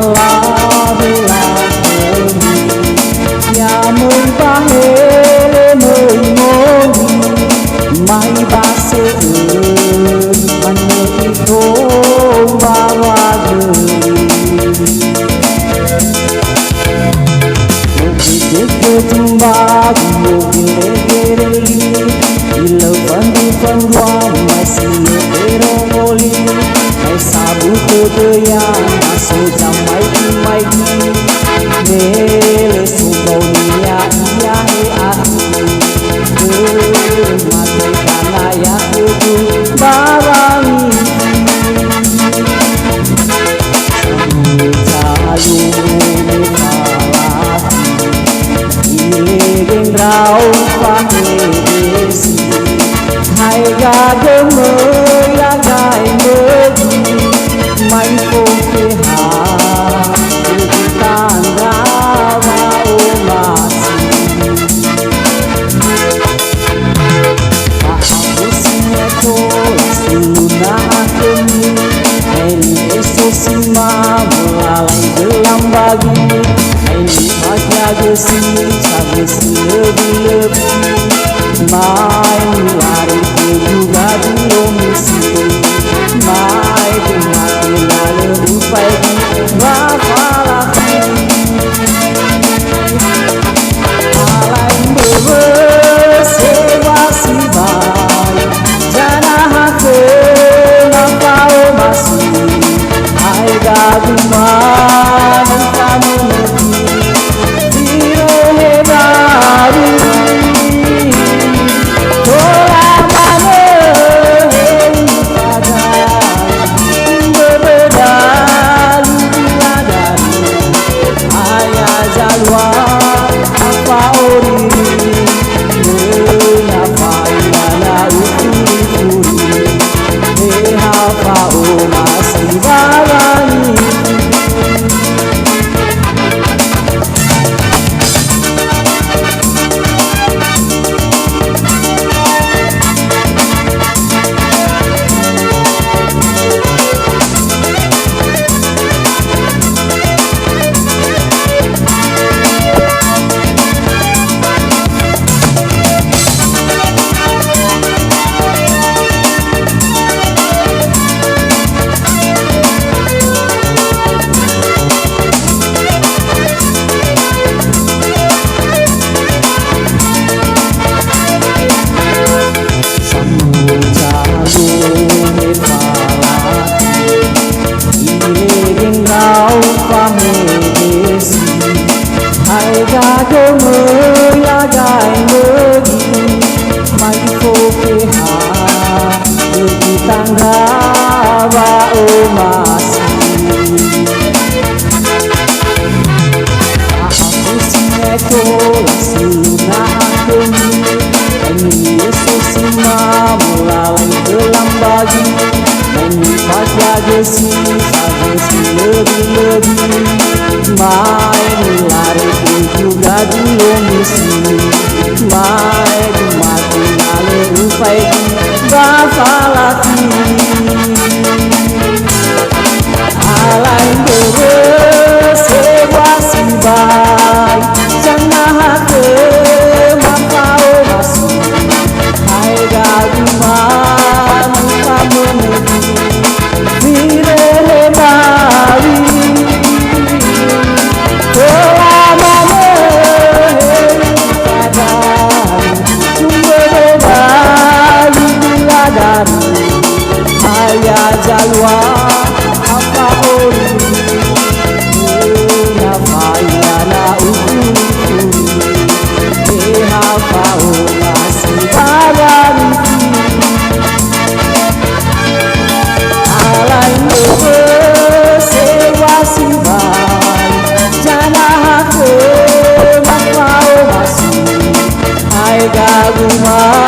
la ya mừng ba hê mừng ngôi mai ba sẽ man ito bawag tumbado ilaw pandu-panduan masih terongoli ay sabu kedoyan masuk jamai maiki nele sumbau niya iya he aku mati kana ya kudu barani rau pahedesi hai ga mơ ya gai mơ mai ko ke ha tan ra va o masi aku sinya to suna kemi ini esosima melalai gelam bagi ini wajah gesi sagesi lebih-lebih mai lari ke juga dilomisi mai dimati lalu rupai wafalahi alai bebesewa si bai janah hake napau masih hai gaguman kamu Sagesi lebih-lebih mai lari juga dilomisi mai dimati lalu rupai bafalati alai bebesewa si bai janah hake mapau masih hai gaguman kamu jalwa apa ori na faya na uku apa masih barani alai sewa sibai janah ke makau masih hai gaguma